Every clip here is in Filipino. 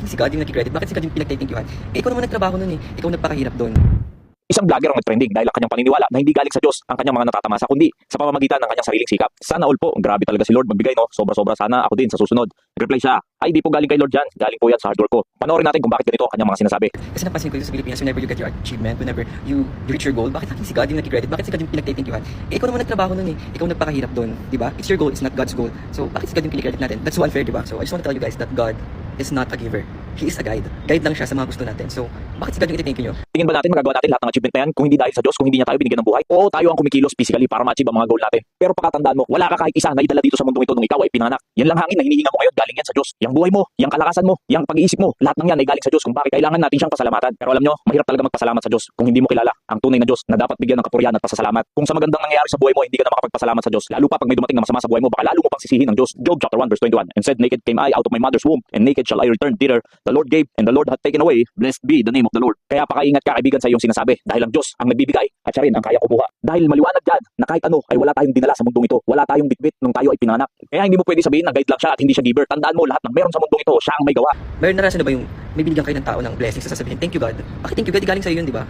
naging si God yung nag-credit? Bakit si God yung pinagtitinkyuhan? Eh, ikaw naman nagtrabaho nun eh. Ikaw nagpakahirap doon. Isang vlogger ang nag-trending dahil ang kanyang paniniwala na hindi galing sa Diyos ang kanyang mga natatamasa kundi sa pamamagitan ng kanyang sariling sikap. Sana all po, grabe talaga si Lord magbigay, no? Sobra-sobra, sana ako din sa susunod. Nag-reply siya, ay di po galing kay Lord yan, galing po yan sa hard work ko. Panoorin natin kung bakit ganito ang kanyang mga sinasabi. Kasi napansin ko dito sa Pilipinas, whenever you get your achievement, whenever you reach your goal, bakit naging si God yung nag-credit? Bakit si God yung pinagtitinkyuhan? Eh, ikaw naman nagtrabaho nun eh. Ikaw nagpakahirap doon, di ba? It's your goal, it's not God's goal. So, bakit si God yung pinicredit natin? That's so unfair, di ba? So, I just want to tell you guys that God is not a giver. He is a guide. Guide lang siya sa mga gusto natin. So, bakit si God yung iti-thank you nyo? Tingin ba natin magagawa natin lahat ng achievement na yan kung hindi dahil sa Diyos, kung hindi niya tayo binigyan ng buhay? Oo, tayo ang kumikilos physically para ma-achieve ang mga goal natin. Pero pagkatandaan mo, wala ka kahit isa na idala dito sa mundong ito nung ikaw ay pinanganak. Yan lang hangin na hinihinga mo ngayon, galing yan sa Diyos. Yang buhay mo, yang kalakasan mo, yang pag-iisip mo, lahat ng yan ay galing sa Diyos kung bakit kailangan natin siyang pasalamatan. Pero alam nyo, mahirap talaga magpasalamat sa Diyos kung hindi mo kilala ang tunay na Diyos na dapat bigyan ng kapurihan at pasasalamat. Kung sa magandang nangyayari sa buhay mo, hindi ka na makapagpasalamat sa Diyos. Lalo pa pag may dumating na masama sa buhay mo, baka lalo mo pang sisihin ng Diyos. Job chapter 1 verse 21. And said, naked came I out of my mother's womb, and naked shall I return thither. The Lord gave, and the Lord hath taken away. Blessed be the name of the Lord. Kaya pakaingat ka kaibigan sa iyong sinasabi, dahil ang Diyos ang nagbibigay at siya rin ang kaya kumuha. Dahil maliwanag dyan na kahit ano ay wala tayong dinala sa mundong ito. Wala tayong bitbit nung tayo ay pinanganak. Kaya hindi mo pwede sabihin na guide lang siya at hindi siya giver. Tandaan mo, lahat ng meron sa mundong ito, siya ang may gawa. Meron naranasan na ba yung may binigyan kayo ng tao ng blessings sa sasabihin, thank you God? Bakit thank you God? Galing sa'yo yun, di ba?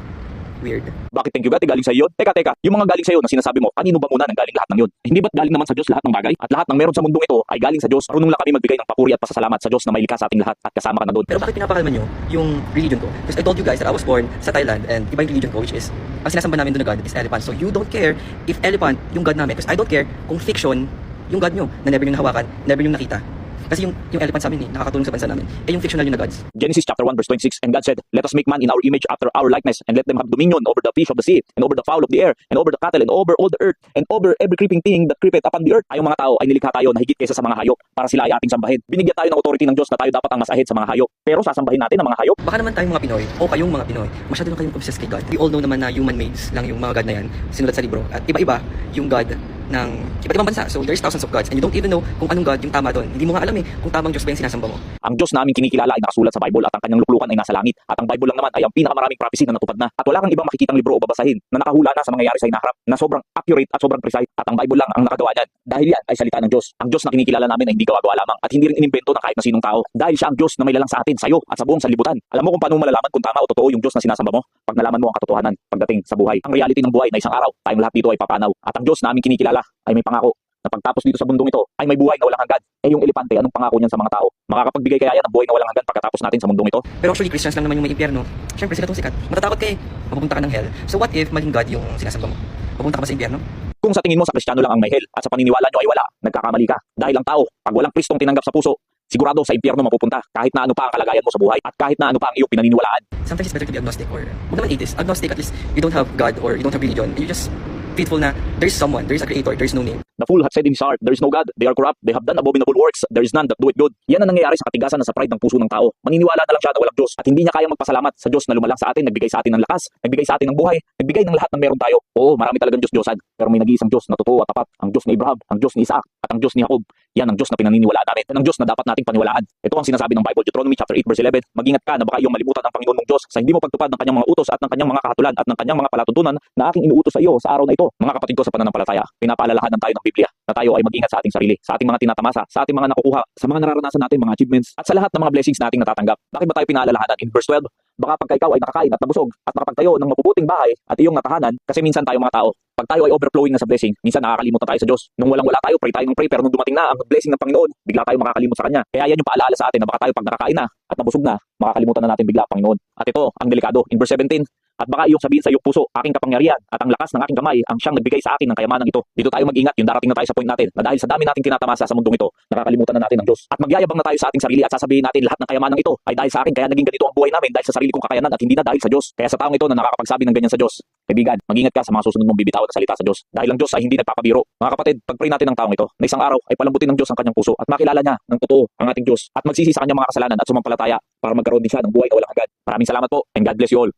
Weird. Bakit thank you God? Galing sa iyo? Teka, yung mga galing sa iyo na sinasabi mo, kanino ba muna nang galing lahat ng yun? Hindi ba't galing naman sa Diyos lahat ng bagay? At lahat ng meron sa mundong ito ay galing sa Diyos. Marunong lang kami magbigay ng papuri at pasasalamat sa Diyos na may likha sa ating lahat at kasama ka na doon. Pero bakit pinapakalma nyo yung religion ko? Because I told you guys that I was born sa Thailand and iba yung religion ko, which is, ang sinasamba namin doon na God is elephant. So you don't care if elephant yung God namin. Because I don't care kung fiction yung God nyo na never yung nahawakan, never yung nakita. Kasi yung elephant sa amin nakakatulong sa bansa namin. Eh yung fictional yung na gods. Genesis chapter 1 verse 26, and God said, let us make man in our image after our likeness, and let them have dominion over the fish of the sea, and over the fowl of the air, and over the cattle, and over all the earth, and over every creeping thing that creepeth upon the earth. Tayong mga tao ay nilikha tayo na higit kaysa sa mga hayop para sila ay ating sambahin. Binigyan tayo ng authority ng Diyos na tayo dapat ang mas ahead sa mga hayop. Pero sasambahin natin ang mga hayop. Baka naman tayong mga Pinoy, o kayong mga Pinoy, masyado lang kayong obsessed kay God. We all know naman na human-made lang yung mga God na yan, sinulat sa libro. At iba-iba yung God ng iba't ibang bansa. So there's thousands of gods and you don't even know kung anong God yung tama doon. Hindi mo nga alam kung tamang Diyos ba yung sinasamba mo. Ang Diyos na aming kinikilala ay nakasulat sa Bible at ang kanyang luklukan ay nasa langit. At ang Bible lang naman ay ang pinakamaraming prophecy na natupad na. At wala kang ibang makikitang libro o babasahin na nakahula na sa mangyayari sa hinaharap na sobrang accurate at sobrang precise. At ang Bible lang ang nakagawa niyan. Dahil yan ay salita ng Diyos. Ang Diyos na kinikilala namin ay hindi gawa-gawa lamang at hindi rin inimbento ng kahit na sinong tao. Dahil siya ang Diyos na may lalang sa atin, sa iyo at sa buong sanlibutan. Alam mo kung paano malalaman kung tama o totoo yung Diyos na sinasamba mo? Pag nalaman mo ang katotohanan pagdating sa buhay. Ang reality ng buhay na isang araw, tayong lahat dito ay papanaw. At ang Diyos na aming kinikilala ay may pangako na pagtapos dito sa bundong ito ay may buhay na walang hanggan. Eh yung elepante, anong pangako niyan sa mga tao? Makakapagbigay kaya yan ng buhay na walang hanggan pagkatapos natin sa mundong ito? Pero actually Christians lang naman yung may impyerno. Siyempre sila itong sikat. Matatakot ka mapupunta ka ng hell. So what if maling God yung sinasamba mo? Mapupunta ka ba sa impyerno? Kung sa tingin mo sa Kristiyano lang ang may hell at sa paniniwala nyo ay wala, nagkakamali ka. Dahil ang tao, pag walang Kristong tinanggap sa puso, sigurado sa impyerno mapupunta kahit na ano pa ang kalagayan mo sa buhay at kahit na ano pa ang iyong pinaniniwalaan. Sometimes it's better to be agnostic or huwag naman atheist. Agnostic, at least you don't have God or you don't have religion. You just faithful na there's someone, there's a creator, there's no name. The fool hath said in his heart, there is no God, they are corrupt, they have done abominable works, there is none that do it good. Yan ang nangyayari sa katigasan na sa pride ng puso ng tao. Maniniwala na lang siya na walang Diyos at hindi niya kayang magpasalamat sa Diyos na lumalang sa atin, nagbigay sa atin ng lakas, nagbigay sa atin ng buhay, nagbigay ng lahat ng meron tayo. Oo, marami talagang Diyos-Diyosan, pero may nag-iisang Diyos na totoo at tapat, ang Diyos ni Abraham, ang Diyos ni Isaac, at ang Diyos ni Jacob. Yan ang Diyos na pinaniniwalaan namin, yan ang Diyos na dapat nating paniwalaan. Ito ang sinasabi ng Bible, Deuteronomy chapter 8 verse 11, mag-ingat ka na baka iyong malimutan ang Panginoon mong Diyos sa hindi mo pagtupad ng kanyang mga utos at ng kanyang mga kahatulan at ng kanyang mga palatuntunan na aking inuutos sa iyo sa araw na ito. Mga kapatid ko sa pananampalataya, pinapaalalahanan tayo ng Biblia na tayo ay mag-ingat sa ating sarili, sa ating mga tinatamasa, sa ating mga nakukuha, sa mga nararanasan natin, mga achievements, at sa lahat ng mga blessings nating natatanggap. Bakit ba tayo pinaalalahanan? In verse 12, baka pagka ikaw ay nakakain at nabusog at nakapagtayo ng mapuputing bahay at iyong natahanan, kasi minsan tayo mga tao, pag tayo ay overflowing na sa blessing, minsan nakakalimutan tayo sa Diyos. Nung walang-wala tayo, pray tayo ng pray, pero nung dumating na ang blessing ng Panginoon, bigla tayo makakalimot sa Kanya. Kaya yan yung paalaala sa atin na baka tayo pag nakakain na at nabusog na, makakalimutan na natin bigla ang Panginoon. At ito, ang delikado. In verse 17, at baka iyong sabihin sa iyong puso, aking kapangyarihan at ang lakas ng aking kamay ang siyang nagbigay sa akin ng kayamanang ito. Dito tayo mag-ingat, yung darating na tayo sa point natin na dahil sa dami nating tinatamasa sa mundong ito, nakakalimutan na natin ang Diyos. At magyayabang na tayo sa ating sarili at sasabihin natin lahat ng kayamanang ito ay dahil sa akin, kaya naging ganito ang buhay namin dahil sa sarili kong kakayanan at hindi na dahil sa Diyos. Kaya sa taong ito na nakakapagsabi ng ganyan sa Diyos, kaibigan, mag-ingat ka sa mga susunod mong bibitawan na salita sa Diyos. Dahil ang Diyos ay hindi nagpapabiro. Mga kapatid, pag-pray natin ang taong ito na isang araw ay palambutin ng Diyos ang kanyang puso at makilala niya ng totoo ang ating Diyos at magsisi sa kanyang mga kasalanan at sumampalataya para magkaroon din siya ng buhay na walang hanggan. Maraming salamat po and God bless you all.